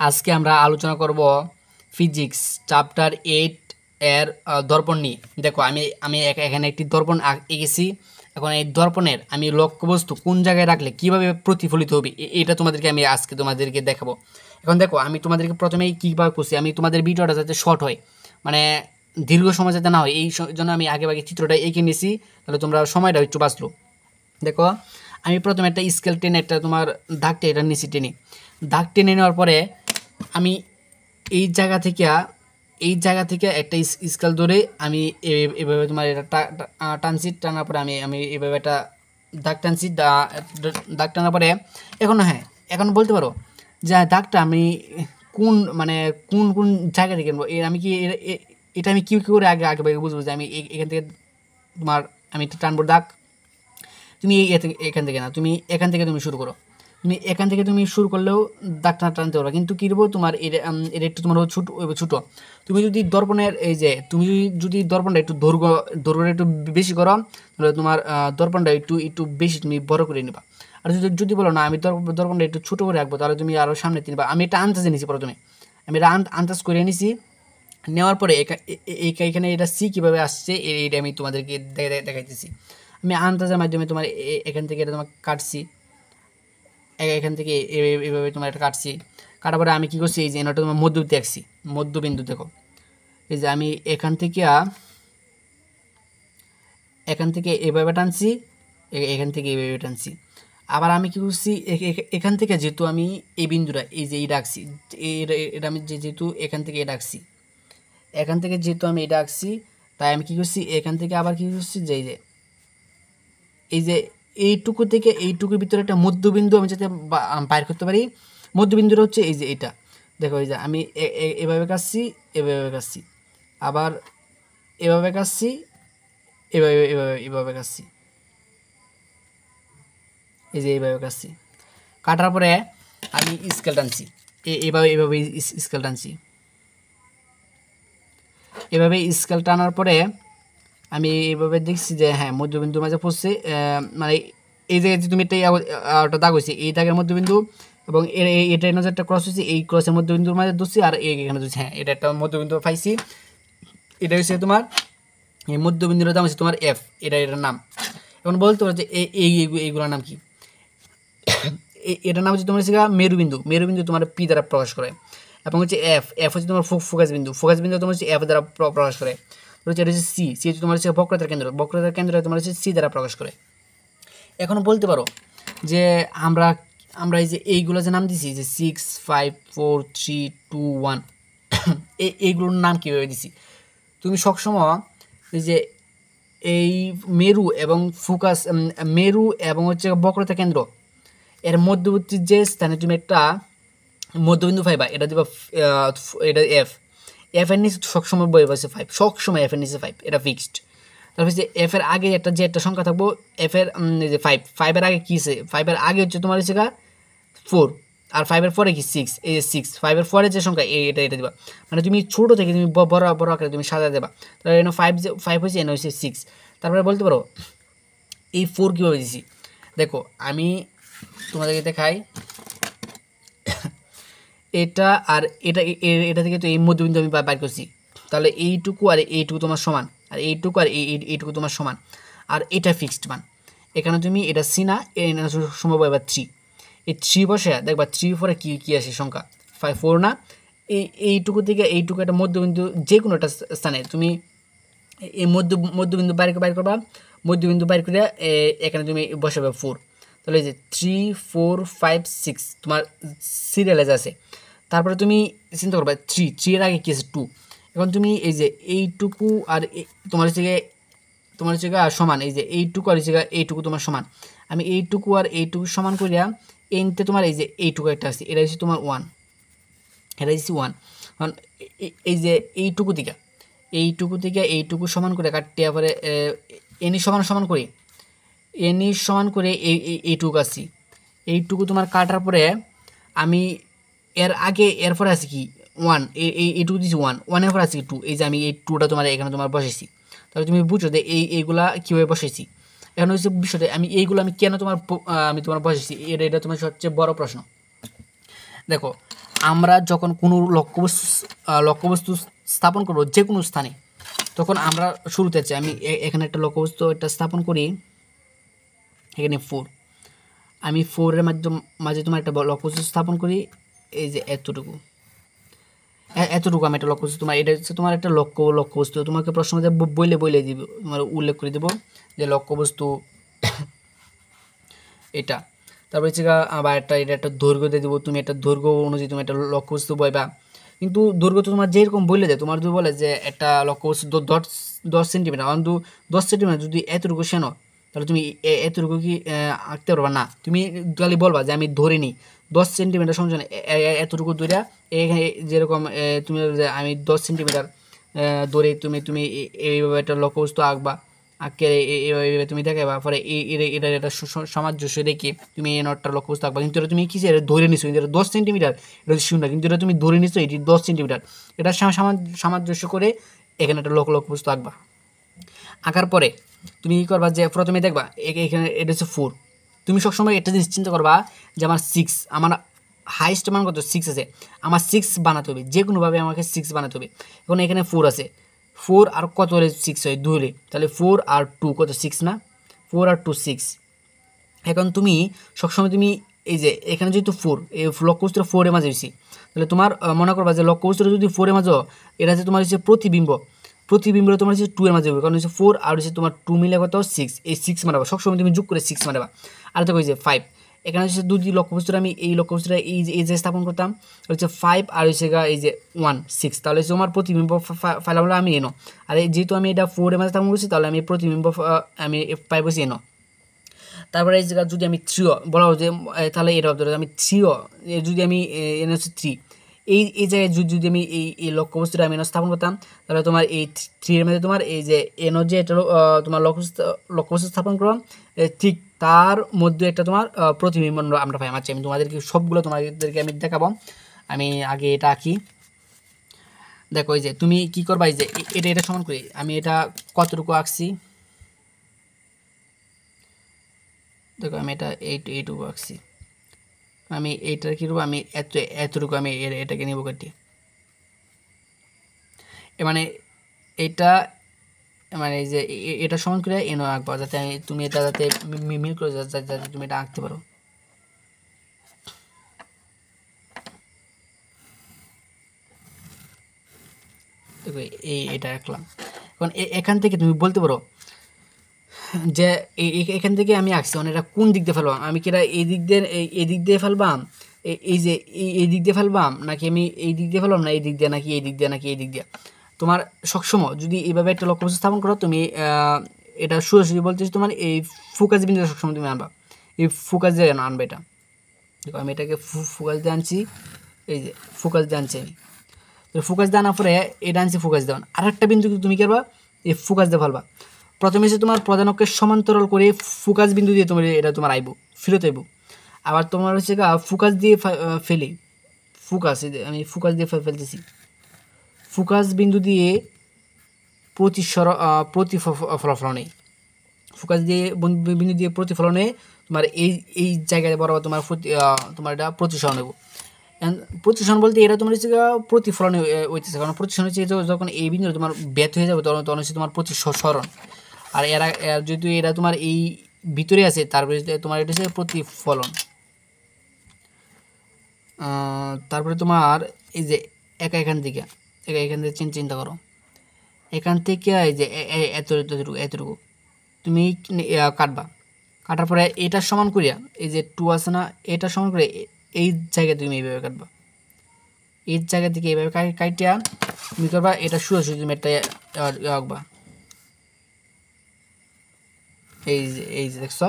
আজকে আমরা আলোচনা করব ফিজিক্স চ্যাপ্টার 8 এর দর্পণ নিয়ে। দেখো আমি আমি এখানে একটি দর্পণ এঁকেছি। এখন এই দর্পণের আমি লক্ষ্যবস্তু কোন জায়গায় রাখলে কিভাবে প্রতিফলিত হবে এটা তোমাদেরকে আমি আজকে তোমাদেরকে দেখাবো। এখন দেখো আমি তোমাদেরকে প্রথমেই কীভাবে করছি, আমি তোমাদের ভিডিওটা যাতে শর্ট হয়, মানে দীর্ঘ সময় যাতে না হয়, এই জন্য আমি আগে চিত্রটা এঁকে নিয়েছি, তাহলে তোমরা সময়টা একটু বাঁচলো। দেখো আমি প্রথমে একটা স্কেল টেনে একটা তোমার দাগটা এটা নিচে টেনে দাগ টেনে নেওয়ার পরে আমি এই জায়গা থেকে একটা স্কেল ধরে আমি এভাবে তোমার এটা টানছি। টানার পরে আমি আমি এভাবে একটা দাগ টানছি। দাগ টানার পরে এখন বলতে পারো যে দাগটা আমি কোন মানে কোন কোন জায়গা থেকে নেবো, আমি কি এটা আমি কী করে আগে আগে বুঝবো যে আমি এখান থেকে তোমার আমি টানবো দাগ। তুমি এখান থেকে না, তুমি এখান থেকে তুমি শুরু করো। তুমি এখান থেকে তুমি শুরু করলেও দাগটা টানতে পারো, কিন্তু কী করবো তোমার এটা একটু তোমার ছোটো। তুমি যদি দর্পণের তুমি যদি দর্পণটা একটু দৈর্ঘ্যটা একটু বেশি করো, তাহলে তোমার দর্পণটা একটু বেশি তুমি বড় করে নেবা। আর যদি বলো না আমি দর্পণটা একটু ছোটো করে রাখবো, তাহলে তুমি আরও সামনে নিবা। আমি এটা আন্দাজে নিছি, প্রথমে আমি এটা আন্দাজ করে নিছি। নেওয়ার পরে এখানে এটা সি কীভাবে আসছে এটা আমি তোমাদেরকে দেখাইতেছি। আমি আন্দাজের মাধ্যমে তোমার এখান থেকে এটা তোমার কাটছি, এখান থেকে এইভাবে তোমার এটা কাটছি। কাটার পরে আমি কী করছি, এই যে এটা তোমার মধ্যবিন্দু আঁকছি। মধ্যবিন্দু দেখো, এই যে আমি এখান থেকে এভাবে টানছি, এখান থেকে এইভাবে টানছি। আবার আমি কী করছি, এখান থেকে যেহেতু আমি এই বিন্দুটা এই যে এটা আঁকছি, এটা আমি যেহেতু এখান থেকে এটা আঁকছি, আমি এটা আঁকছি, তাই আমি কী করছি এখান থেকে আবার কী করছি যে এই যে এইটুকু থেকে এইটুকুর ভিতরে একটা মধ্যবিন্দু আমি যাতে বাইর করতে পারি। মধ্যবিন্দুটা হচ্ছে এই যে এটা দেখো, এই যে আমি এভাবে কাটছি, আবার এভাবে কাটছি, এভাবে কাটছি, এই যে এইভাবে কাটছি। কাটার পরে আমি স্কেল টানছি, এভাবে স্কেল টানছি। এভাবে স্কেল টানার পরে আমি এইভাবে দেখছি যে হ্যাঁ মধ্যবিন্দুর মাঝে পড়ছে, মানে এই জায়গায় যে তুমি একটা দাগ হয়েছে, এই দাগের মধ্যবিন্দু এবং এটা একটা ক্রস হয়েছে, এই ক্রসের মধ্যবিন্দুর মাঝে ধরছি আর এখানে ধরছি। হ্যাঁ এটা একটা মধ্যবিন্দু পাইছি। এটা হচ্ছে তোমার এই মধ্যবিন্দুর দাম হচ্ছে তোমার এফ, এটার নাম। এখন বলতে পারো যে এইগুলোর নাম কি। এটার নাম হচ্ছে তোমার হচ্ছে মেরুবিন্দু তোমার পি দ্বারা প্রকাশ করে, এবং হচ্ছে এফ হচ্ছে তোমার ফোকাস বিন্দু তোমার হচ্ছে এফ দ্বারা প্রকাশ করে। এটা হচ্ছে সি হচ্ছে তোমার হচ্ছে বক্রতার কেন্দ্র তোমার হচ্ছে সি দ্বারা প্রকাশ করে। এখন বলতে পারো যে আমরা এই যে এইগুলো যে নাম দিছি যে 6, 5, 4, 3, 2, 1 এইগুলোর নাম কীভাবে দিছি। তুমি সবসময় এই যে এই মেরু এবং হচ্ছে বক্রতা কেন্দ্র এর মধ্যবর্তী যে স্থানে তুমি একটা মধ্যবিন্দু পাইবা, এটা দিবা এটা এফ এর নিচে সবসময় বই পাচ্ছে 5, সবসময় এফ এর নিচে 5, এটা ফিক্সড। তারপর যে এফ এর আগে একটা সংখ্যা থাকবো, এফ এর যে 5 এর আগে কী আছে, 5 এর আগে হচ্ছে তোমার হচ্ছে 4, আর 5 এর পরে কি 6, এই যে 6 5 এর পরে যে সংখ্যা এটা দিবা। মানে তুমি ছোটো থেকে তুমি বড় আকারে তুমি সাজা দেবা। তাহলে এনে 5 হয়েছে, এনে হচ্ছে 6। তারপরে বলতে পারো এই 4 কীভাবে দিছি। দেখো আমি তোমাদেরকে দেখাই, এটা আর এটা থেকে তো এই মধ্যবিন্দু আমি বাইর করছি, তাহলে এইটুকু আর এইটুকু তোমার সমান, আর এইটুকু আর এইটুকু তোমার সমান, আর এটা ফিক্সড মান। এখানে তুমি এটা সি না সম্ভব এবার 3, এই 3 বসে দেখবা 3 পরে কী আসে সংখ্যা 5, 4 না। এইটুকু থেকে এইটুকু একটা মধ্যবিন্দু যে কোনো একটা স্থানে তুমি এই মধ্যবিন্দু বাইর করবা। মধ্যবিন্দু বাইর করে এখানে তুমি বসাবে 4, তাহলে এই যে 3, 4, 5, 6 তোমার সিরিয়ালাইজ আছে। তারপরে তুমি চিন্তা করবা 3 এর আগে কী আছে 2। এখন তুমি এই যে এইটুকু আর তোমার হচ্ছে সমান, এই যে এইটুকু আর এইটুকু তোমার সমান। আমি এইটুকু আর এইটুকু সমান করিয়া এনতে তোমার এই যে এইটুকু একটা আছে, এটা হচ্ছে তোমার 1, এটা হচ্ছে 1। কারণ এই যে এইটুকু থেকে এইটুকু সমান করে কাটতে পরে এনি সমান করি, এইটুকু আসি। এইটুকু তোমার কাটার পরে আমি এর পরে আছে কি 1, এইটুকু দিচ্ছি 1 এর পরে আছে কি 2, এই যে আমি এই 2টা তোমার এখানে তোমার বসেছি। তাহলে তুমি বুঝো যে এইগুলা কীভাবে বসেছি। এখন হচ্ছে বিষয়টা এইগুলো আমি কেন আমি তোমার বসেছি, এটা তোমার সবচেয়ে বড় প্রশ্ন। দেখো আমরা যখন কোনো লক্ষ্যবস্তু স্থাপন করব যে কোনো স্থানে, তখন আমরা শুরুতে চাই আমি এখানে একটা লক্ষ্যবস্তু এটা স্থাপন করি, এখানে 4, আমি 4-এর মাঝে তোমার একটা লক্ষ্যবস্তু স্থাপন করি, এই যে এতটুকু আমি একটা লক্ষ্যবস্তু, তোমার এটা হচ্ছে তোমার একটা লক্ষ্যবস্তু। তোমাকে প্রশ্ন মধ্যে বলে দিব, তোমার উল্লেখ করে দেবো যে লক্ষ্যবস্তু এটা। তারপর হচ্ছে আবার এটা একটা দৈর্ঘ্য দিয়ে দেবো, তুমি একটা দৈর্ঘ্য অনুযায়ী তুমি একটা লক্ষ্যবস্তু বলবা। কিন্তু দৈর্ঘ্য তো তোমার যেরকম বলে দেয়, তোমার যদি বলে যে একটা লক্ষ্যবস্তু 10 সেন্টিমিটার, কিন্তু 10 সেন্টিমিটার যদি এতটুকু সেনো, তাহলে তুমি এতটুকু কি আঁকতে পারবা না। তুমি খালি বলবা যে আমি ধরে নিই 10 সেন্টিমিটার সমঝে এতটুকু দূরে, এখানে যেরকম তুমি আমি 10 সেন্টিমিটার ধরে তুমি এইভাবে একটা লক্ষ্যবস্তু আঁকবা, আঁকে এইভাবে তুমি দেখাবা, পরে এটা এটা সামঞ্জস্য রেখে তুমি এই নটটা লক্ষ্যবস্তু আঁকবা। কিন্তু এটা তুমি কি ধরে নিছো, এটা 10 সেন্টিমিটার, এটা শূন্য, কিন্তু এটা তুমি ধরে নিছো এটি 10 সেন্টিমিটার, এটা সামঞ্জস্য করে এখানে একটা লক্ষ্যবস্তু আঁকবা। আঁকার পরে তুমি কী করবা, যে প্রথমে দেখবা এখানে এটা হচ্ছে 4, তুমি সবসময় একটা জিনিস চিন্তা করবা যে আমার 6, আমার হাইস্ট মান কত 6 আছে, আমার 6 বানাতে হবে, যে কোনোভাবে আমাকে 6 বানাতে হবে। এখন এখানে 4 আছে, 4 আর কত হলে 6 হয়, 2 হলে, তাহলে 4 আর 2 কত 6 না, 4 আর 2 6। এখন তুমি সবসময় তুমি এই যে এখানে যেহেতু 4, এই লক্ষ্যবস্তুটা 4-এর মাঝে হয়েছি, তাহলে তোমার মনে করবা যে লক্ষ্যবস্তুটা যদি 4-এর মাঝে, এটা হচ্ছে তোমার হচ্ছে প্রতিবিম্বটা তোমার হচ্ছে 2-এর মাঝে হবে, কারণ হচ্ছে 4 আর হচ্ছে তোমার 2 মিলে কত 6, এই 6 মানাবা, সবসময় তুমি যোগ করে 6 মানাবা। আর দেখো এই যে 5, এখানে হচ্ছে দুটি লক্ষ্যবস্তুটা আমি এই লক্ষ্যবস্তুটা এই যে স্থাপন করতাম, হচ্ছে 5 আর হচ্ছে এই যে 1 6, তাহলে হচ্ছে আমার প্রতিবিম্ব ফাইলাম আমি এনো। আর যেহেতু আমি এটা 4-এর মাঝে স্থাপন করছি, তাহলে আমি প্রতিবিম্ব আমি পাইবো এনো। তারপরে এই জায়গা যদি আমি 3 বলা হয় যে তাহলে এটা হবে, আমি 3 যদি আমি এনে হচ্ছে 3, এই জায়গায় যদি আমি এই লক্ষ্যবস্তুটা আমি স্থাপন করতাম, তাহলে তোমার এই 3-এর মধ্যে তোমার এই যে এনো যে এটা তোমার লক্ষ্যবস্তু স্থাপন করলাম, ঠিক তার মধ্যে একটা তোমার প্রতিবিম্ব আমরা পাই। আচ্ছা, আমি তোমাদেরকে সবগুলো তোমাদেরকে আমি দেখাবো। আমি আগে এটা আঁকি, দেখো এই যে তুমি কি করবা, এই যে এটা সমান করি, আমি এটা কতটুকু আঁকছি, দেখো আমি এটা এইটুকু আঁকছি, আমি এইটার কী করবো, আমি এতটুকু আমি এটাকে নেব কাটি, মানে এটা মানে এই যে এটা সমান করে এনো আঁকবো, যাতে তুমি এটা যাতে মিল করে যাতে তুমি এটা আঁকতে পারো। দেখো এটা আঁকলাম। এখন এখান থেকে তুমি বলতে পারো যে এখান থেকে আমি আঁকছি, মানে এটা কোন দিক দিয়ে ফেলবাম, আমি কি এটা এই দিক দিয়ে ফেলবাম, এই যে এই দিক দিয়ে ফেলবাম, নাকি আমি এই দিক দিয়ে ফেলবাম, না এই দিক দিয়ে, নাকি এই দিক দিয়ে, নাকি এই দিক দিয়ে। তোমার সবসময় যদি এইভাবে একটা লক্ষ্যবস্তু স্থাপন করো, তুমি এটা সোজাসুজি বলতেছি, তোমার এই ফোকাস বিন্দুটা সবসময় তুমি আনবা, এই ফোকাস দিয়ে আনবে এটা। দেখো আমি এটাকে ফোকাস দিয়ে আনছি, এই যে ফোকাস দিয়ে আনছি আমি, ফোকাস দিয়ে আনার পরে এটা আনছি ফোকাস দেওয়ান, আর একটা বিন্দু তুমি করবা এই ফোকাস দিয়ে ফেলবা। প্রথমে এসে তোমার প্রধান অক্ষের সমান্তরাল করে ফোকাস বিন্দু দিয়ে তোমার এটা তোমার আইব, ফেরত আইব। আবার তোমার হচ্ছে ফোকাস দিয়ে ফেলি, ফোকাস আমি ফোকাস দিয়ে ফেলতেছি, ফোকাস বিন্দু দিয়ে প্রতিফলনে, ফোকাস দিয়ে বিন্দু দিয়ে প্রতিফলনে তোমার এই জায়গায় বরাবর তোমার তোমার এটা প্রতিসরণ নেব। প্রতিসরণ বলতে এটা তোমার হচ্ছে প্রতিফলনে হইতেছে, কারণ প্রতিসরণ হচ্ছে যখন এই বিন্দু তোমার ব্যর্থ হয়ে যাবে, তখন হচ্ছে তোমার প্রতিসরণ। আর যেহেতু এরা তোমার এই ভিতরে আছে, তারপরে তোমার এটা হচ্ছে প্রতিফলন। তারপরে তোমার এই যে এখান থেকে চিন্তা করো, এখান থেকে এই যে এতটুকু তুমি কাটবা, কাটার পরে এটা সমান করিয়া এই যে 2 আছে না, এটা সমান করে এই জায়গায় তুমি এইভাবে কাটবা, এই জায়গা থেকে এইভাবে কাটিয়া তুমি করবা, এটা সোজাসুজি তুমি একটা আঁকবা, এই যে দেখছো,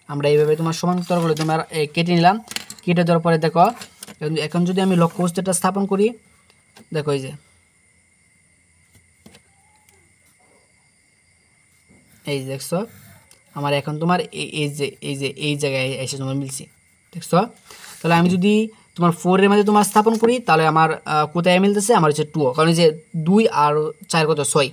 আমরা এইভাবে তোমার সমান্তরাল করে তোমার কেটে নিলাম। কেটে দেওয়ার পরে দেখো, এখন যদি আমি লক্ষ্যবস্তুটা স্থাপন করি, দেখো এই যে দেখছো, আমার এখন তোমার এই জায়গায় এসে তোমার মিলছে, দেখছো। তাহলে আমি যদি তোমার 4-এর মাঝে তোমার স্থাপন করি, তাহলে আমার কোথায় মিলতেছে, আমার হচ্ছে 2, কারণ এই যে 2 আর 4 কত 6,